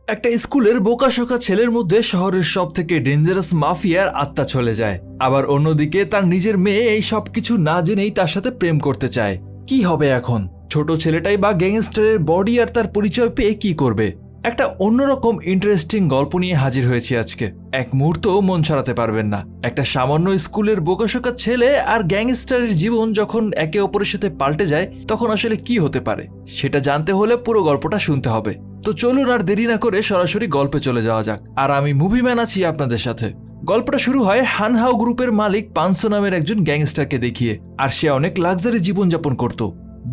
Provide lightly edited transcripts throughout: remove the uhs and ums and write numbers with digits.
একটা স্কুলের বোকাশোকা ছেলের মধ্যে শহরের সব থেকে ডেঞ্জারাস মাফিয়ার আত্মা চলে যায়, আবার অন্যদিকে তার নিজের মেয়ে এই সব কিছু না জেনেই তার সাথে প্রেম করতে চায়। কি হবে এখন? ছোট ছেলেটাই বা গ্যাংস্টারের বডি আর তার পরিচয় পেয়ে কি করবে? একটা অন্যরকম ইন্টারেস্টিং গল্প নিয়ে হাজির হয়েছি আজকে। এক মুহূর্তও মন ছড়াতে পারবেন না। একটা সামান্য স্কুলের বোকাশোকা ছেলে আর গ্যাংস্টারের জীবন যখন একে অপরের সাথে পাল্টে যায় তখন আসলে কি হতে পারে সেটা জানতে হলে পুরো গল্পটা শুনতে হবে। তো চলুন আর দেরি না করে সরাসরি গল্পে চলে যাওয়া যাক। আর আমি মুভিম্যান আছি আপনাদের সাথে। গল্পটা শুরু হয় হানহাও গ্রুপের মালিক পানসো নামের একজন গ্যাংস্টারকে দেখিয়ে। আর সে অনেক লাক্সারি জীবনযাপন করত।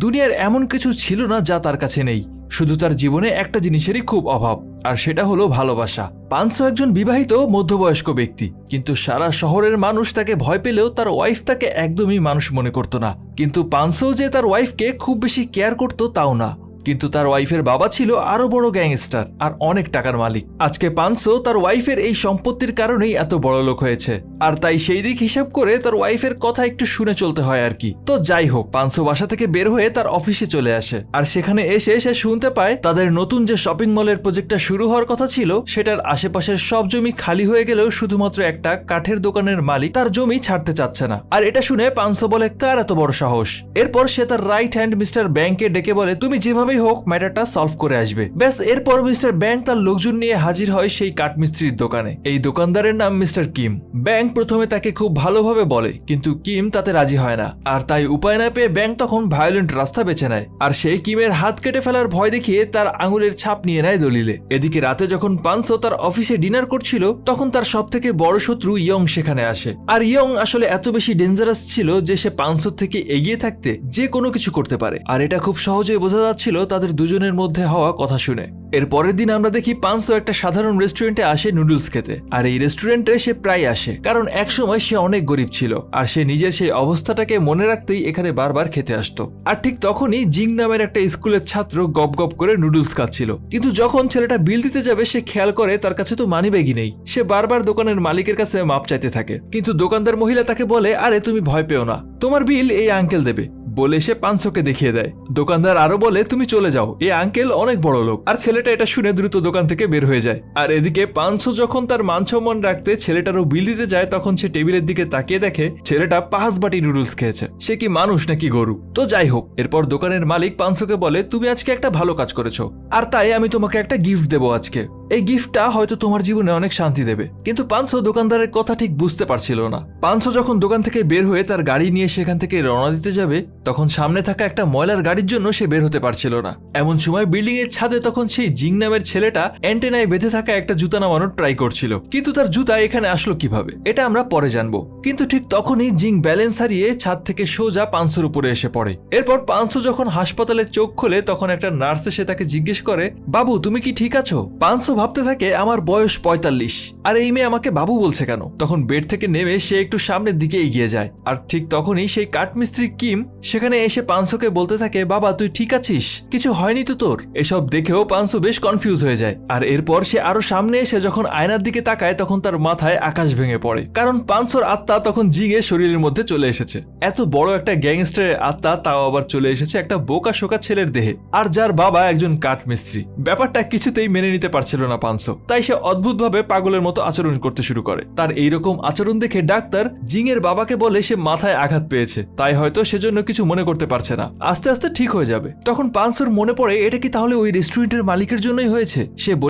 দুনিয়ার এমন কিছু ছিল না যা তার কাছে নেই, শুধু তার জীবনে একটা জিনিসেরই খুব অভাব, আর সেটা হলো ভালোবাসা। পানসো একজন বিবাহিত মধ্যবয়স্ক ব্যক্তি, কিন্তু সারা শহরের মানুষ তাকে ভয় পেলেও তার ওয়াইফ তাকে একদমই মানুষ মনে করত না। কিন্তু পানসো যে তার ওয়াইফকে খুব বেশি কেয়ার করত তাও না। কিন্তু তার ওয়াইফের বাবা ছিল আরো বড় গ্যাংস্টার আর অনেক টাকার মালিক। আজকে পানসো তার ওয়াইফের এই সম্পত্তির কারণেই এত বড় লোক হয়েছে, আর তাই সেই দিক হিসাব করে তার ওয়াইফের কথা একটু শুনে চলতে হয় আর কি। তো যাই হোক, পানসো বাসা থেকে বের হয়ে তার অফিসে চলে আসে। আর সেখানে এসে সে শুনতে পায় তাদের নতুন যে শপিং মলের প্রজেক্টটা শুরু হওয়ার কথা ছিল সেটার আশেপাশের সব জমি খালি হয়ে গেলেও শুধুমাত্র একটা কাঠের দোকানের মালিক তার জমি ছাড়তে চাচ্ছে না। আর এটা শুনে পানসো বলে, কার এত বড় সাহস? এরপর সে তার রাইট হ্যান্ড মিস্টার ব্যাংকে ডেকে বলে, তুমি যেভাবে হোক ম্যাটারটা সলভ করে আসবে। ব্যাস, এরপর মিস্টার ব্যাংক তার লোকজন নিয়ে হাজির হয় সেই কাঠমিস্ত্রির দোকানে। এই দোকানদারের নাম মিস্টার কিম। ব্যাংক প্রথমে তাকে খুব ভালোভাবে বলে, কিন্তু কিম তাতে রাজি হয় না। আর তাই উপায় না পেয়ে ব্যাংক তখন ভায়োলেন্ট রাস্তা বেছে নেয়, আর সেই কিমের হাত কেটে ফেলার ভয় দেখিয়ে তার আঙুলের ছাপ নিয়ে নেয় দলিলে। এদিকে রাতে যখন পানসো তার অফিসে ডিনার করছিল তখন তার সব থেকে বড় শত্রু ইয়ং সেখানে আসে। আর ইয়ং আসলে এত বেশি ডেঞ্জারাস ছিল যে সে পানসো থেকে এগিয়ে থাকতে যে কোনো কিছু করতে পারে, আর এটা খুব সহজেই বোঝা যাচ্ছিল তাদের দুজনের মধ্যে হওয়া কথা শুনে। এর পরের দিন আমরা দেখি পানসো একটা সাধারণ রেস্টুরেন্টে আসে নুডলস খেতে। আর এই রেস্টুরেন্টে সে প্রায় আসে, কারণ একসময় সে অনেক গরিব ছিল, আর সে নিজের সেই অবস্থাটাকে মনে রাখতেই এখানে বারবার খেতে আসতো। আর ঠিক তখনই জিং নামের একটা স্কুলের ছাত্র গপ গপ করে নুডলস খাচ্ছিল। কিন্তু যখন ছেলেটা বিল দিতে যাবে সে খেয়াল করে তার কাছে তো মানিব্যাগই নেই। সে বারবার দোকানের মালিকের কাছে মাপ চাইতে থাকে, কিন্তু দোকানদার মহিলা তাকে বলে, আরে তুমি ভয় পেও না, তোমার বিল এই আঙ্কেল দেবে বলে সে পানসোকে দেখিয়ে দেয়। দোকানদার আরো বলে, তুমি চলে যাও, এই আঙ্কেল অনেক বড় লোক। আর ছেলেটা এটা শুনে দ্রুত দোকান থেকে বের হয়ে যায়। আর এদিকে পানসো যখন তার মান সম্মান রাখতে ছেলেটারও বিল দিতে যায় তখন সে টেবিলের দিকে তাকিয়ে দেখে ছেলেটা 5 বাটি নুডলস খেয়েছে। সে কি মানুষ নাকি গরু? তো যাই হোক, এরপর দোকানের মালিক পানসোকে বলে, তুমি আজকে একটা ভালো কাজ করেছো, আর তাই আমি তোমাকে একটা গিফট দেবো আজকে। এই গিফটটা হয়তো তোমার জীবনে অনেক শান্তি দেবে। কিন্তু পানসো দোকানদারের কথা ঠিক বুঝতে পারছিল না। পানসো যখন দোকান থেকে বের হয়ে তার গাড়ি নিয়ে সেখান থেকে রওনা দিতে যাবে তখন সামনে থাকা একটা ময়লার গাড়ির জন্য সে বের হতে পারছিল না। এমন সময় বিল্ডিং এর ছাদে তখন সেই জিং নামের ছেলেটা অ্যান্টেনায় বেঁধে থাকা একটা জুতা নামানোর ট্রাই করছিল। কিন্তু তার জুতা এখানে আসলো কিভাবে এটা আমরা পরে জানবো। কিন্তু ঠিক তখনই জিং ব্যালেন্স হারিয়ে ছাদ থেকে সোজা পানসোর উপরে এসে পড়ে। এরপর পানসো যখন হাসপাতালে চোখ খোলে তখন একটা নার্স এসে তাকে জিজ্ঞেস করে, বাবু তুমি কি ঠিক আছো? পানসো ভাবতে থাকে, আমার বয়স 45 আর এই মেয়ে আমাকে বাবু বলছে কেন? তখন বেড থেকে নেমে সে একটু সামনের দিকে এগিয়ে যায়। আর ঠিক তখনই সেই কাঠমিস্ত্রি কিম সেখানে এসে পানসোকে বলতে থাকে, বাবা তুই ঠিক আছিস? কিছু হয়নি তো তোর? এসব দেখেও পানসো বেশ কনফিউজ হয়ে যায়। আর এরপর সে আরো সামনে এসে যখন আয়নার দিকে তাকায় তখন তার মাথায় আকাশ ভেঙে পড়ে, কারণ পানসোর আত্মা তখন জিং এর শরীরের মধ্যে চলে এসেছে। এত বড় একটা গ্যাংস্টারের আত্মা তাও আবার চলে এসেছে একটা বোকা শোকা ছেলের দেহে, আর যার বাবা একজন কাঠমিস্ত্রি। ব্যাপারটা কিছুতেই মেনে নিতে পারছিল না পানসো, তাই সে অদ্ভুতভাবে পাগলের মতো আচরণ করতে শুরু করে। তার এইরকম আচরণ দেখে ডাক্তার জিং এর বাবাকে বলে সে মাথায় আঘাত পেয়েছে, তাই হয়তো সেজন্য কিছু মনে করতে পারছে না, আস্তে আস্তে ঠিক হয়ে যাবে। তখন পানসোর মনে পড়ে, এটা কি তাহলে ওই রেস্টুরেন্টের মালিকের জন্যই হয়েছে? সে